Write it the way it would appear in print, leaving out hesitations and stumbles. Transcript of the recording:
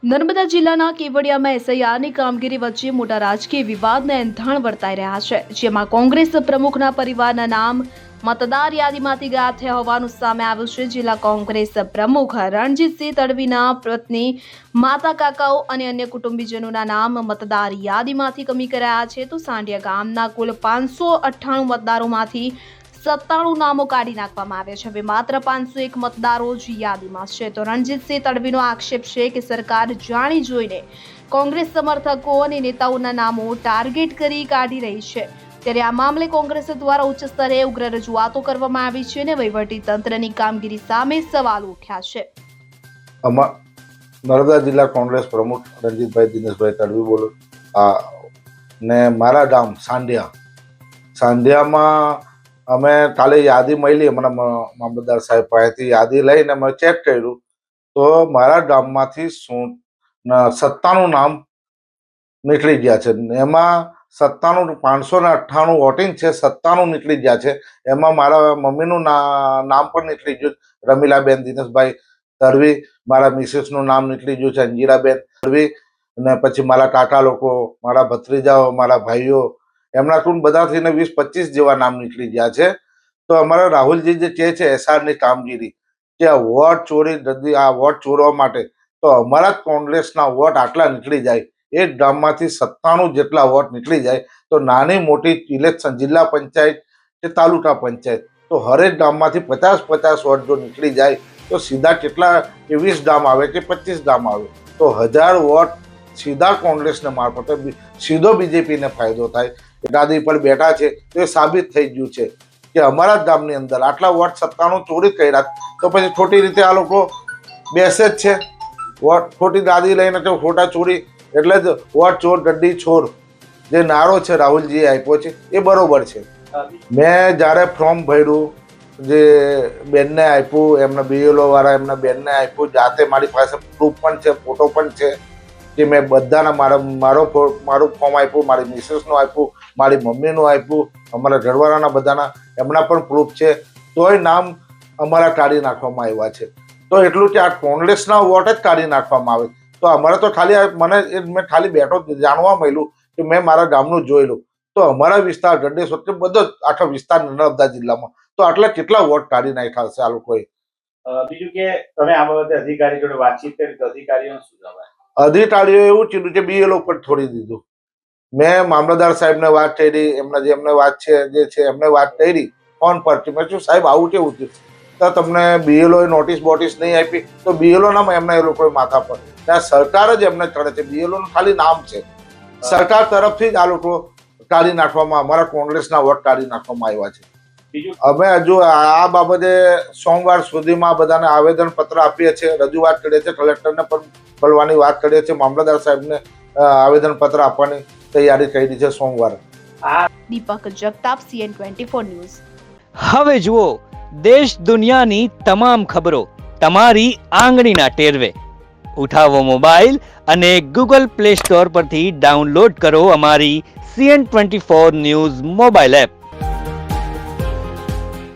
નર્મદા જિલ્લાના કેવડિયામાં એસઆઈઆરની કામગીરી વચ્ચે મોટા રાજકીય વિવાદના એંધાણ વર્તાઈ રહ્યા છે, જેમાં કોંગ્રેસ પ્રમુખના પરિવારના નામ મતદાર યાદીમાંથી ગાયબ થયા હોવાનું સામે આવ્યું છે. જિલ્લા કોંગ્રેસ પ્રમુખ રણજીતસિંહ તડવીના પત્ની, માતા, કાકાઓ અને અન્ય કુટુંબીજનોના નામ મતદાર યાદીમાંથી કમી કરાયા છે. તો સાંઢિયા ગામના કુલ 598 મતદારોમાંથી 97 નામો કાઢી નાખવામાં આવ્યા છે. હવે માત્ર 501 મતદારો જ યાદીમાં છે. તો રણજીતસિંહ તડવીનો આક્ષેપ છે કે સરકાર જાણી જોઈને કોંગ્રેસ સમર્થકો અને નેતાઓના નામો ટાર્ગેટ કરી કાઢી રહી છે. ત્યારે આ મામલે કોંગ્રેસ દ્વારા ઉચ્ચ સ્તરે ઉગ્ર રજૂઆતો કરવામાં આવી છે અને વહીવટી તંત્રની કામગીરી સામે સવાલ ઉઠ્યા છે. નર્મદા જિલ્લા કોંગ્રેસ પ્રમુખ રણજીતભાઈ દિનેશભાઈ તડવી બોલું. ને મારા ગામ સાંઢિયામાં અમે કાલે યાદી મળી, મને મામલતદાર સાહેબ પાસેથી યાદી લઈને અમે ચેક કર્યું તો મારા ગામમાંથી 97 નામ નીકળી ગયા છે. એમાં 598 વોટિંગ છે, 97 નીકળી ગયા છે. એમાં મારા મમ્મીનું નામ પણ નીકળી ગયું, રમીલાબેન દિનેશભાઈ તડવી. મારા મિસેસનું નામ નીકળી ગયું છે, અંજીરાબેન તડવી. અને પછી મારા કાકા લોકો, મારા ભત્રીજાઓ, મારા ભાઈઓ, એમના કુલ બધા થઈને 20-25 જેવા નામ નીકળી ગયા છે. તો અમારા રાહુલજી જે કહે છે એસઆરની કામગીરી કે વોટ ચોરી, આ વોટ ચોરવા માટે, તો અમારા કોંગ્રેસના વોટ આટલા નીકળી જાય, એક ગામમાંથી 97 જેટલા વોટ નીકળી જાય, તો નાની મોટી ઇલેક્શન, જિલ્લા પંચાયત કે તાલુકા પંચાયત, તો હરેક ગામમાંથી 50-50 વોટ જો નીકળી જાય તો સીધા કેટલા, 20 ગામ આવે કે 25 ગામ આવે, તો 1000 વોટ સીધા કોંગ્રેસને મારફતે સીધો બીજેપીને ફાયદો થાય. ગાદી પર બેઠા છે તો એ સાબિત થઈ ગયું છે કે અમારા ગામની અંદર આટલા વોટ 97 ચોરી કર્યા, તો પછી ખોટી રીતે આ લોકો બેસે જ છે. વોટ ખોટી ગાદી લઈને તો ખોટા ચોરી, એટલે જ વોટ ચોર ગड्डी છોર જે નારો છે રાહુલજીએ આપ્યો છે એ બરોબર છે. મેં જ્યારે ફોર્મ ભર્યું, જે બેનને આપ્યું, એમના બીએલઓ વાળા એમના બેનને આપ્યું, જાતે મારી પાસે પ્રૂફ પણ છે, ફોટો પણ છે કે મેં બધાના મારું ફોર્મ આપ્યું, મારી મિસેસનું આપ્યું, મારી મમ્મીનું આપ્યું, અમારા ઘરવાળાના બધાના એમના પણ પ્રૂફ છે. તોય નામ અમારા કાઢી નાખવામાં આવ્યા છે. તો એટલું કે આ કોંગ્રેસના વોટ જ કાઢી નાખવામાં આવે, તો અમારે તો ખાલી મેં ખાલી બેઠો જાણવા મળ્યું કે મેં મારા ગામનું જોયેલું, તો અમારા વિસ્તાર ગड्डी વચ્ચે બધો આખો વિસ્તાર નર્મદા જિલ્લામાં, તો આટલા કેટલા વોટ કાઢી નાખ્યા છે આ લોકોએ. બીજું કે તમે આ બાબતે અધિકારી જોડે વાતચીત કરી તો અધિકારીઓને શું જવાબ? અધિકારીઓ એવું કીધું કે બીએલઓ પર છોડી દીધું. મેં મામલતદાર સાહેબને વાત કરી, એમને વાત છે જે છે એમને વાત કરી ફોન પરથી. મેં શું સાહેબ આવું કેવું થયું, તો તમને બીએલઓ નોટિસ બોટિસ નહીં આપી, તો બીએલઓ નામ એમના એ લોકોએ માથા પર, ત્યાં સરકાર જ એમને ચડે છે. બીએલઓ નું ખાલી નામ છે, સરકાર તરફથી જ આ લોકો કાઢી નાખવામાં, અમારા કોંગ્રેસના વોટ કાઢી નાખવામાં આવ્યા છે. અમે હજુ આ બાબતે સોમવાર સુધીમાં બધાને આવેદન પત્ર આપીએ છીએ, રજૂઆત કરીએ છીએ, કલેક્ટરને પણ બોલવાની વાત કરીએ છીએ, મામલતદાર સાહેબને આવેદન પત્ર આપવાની તૈયારી કરી છે સોમવારે. દીપક જગતાપ, CN24 ન્યૂઝ. હવે જુઓ દેશ દુનિયાની તમામ ખબરો તમારી આંગળીના ટેરવે. ઉઠાવો મોબાઈલ અને Google Play Store પરથી ડાઉનલોડ કરો અમારી CN24 ન્યૂઝ મોબાઈલ એપ.